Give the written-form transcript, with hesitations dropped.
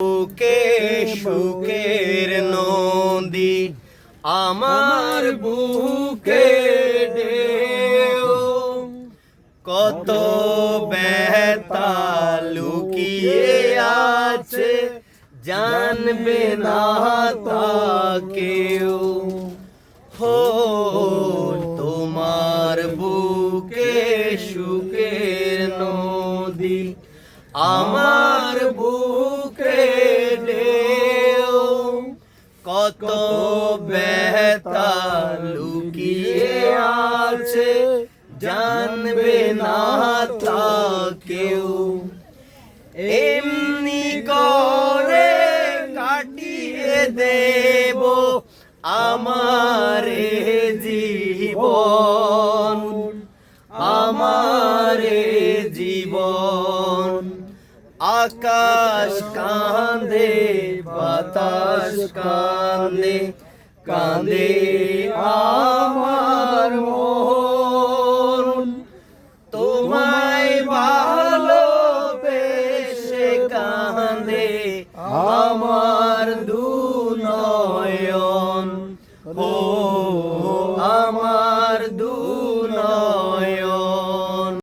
বুকে সুখের নদী আমার বুকে ঢেউ, কত ব্যথা লুকিয়ে আছে জানবে না তা কেউ। হো তোমার বুকে সুখের নদী আমার বুকে ঢেউ, কত ব্যথা লুকিয়ে আছে জানবে না তা কেউ। এমনি করে কাটিয়ে দেব আমার জীবন, আমার জীবন। আকাশ কাঁদে বাতাস কাঁদে কাঁদে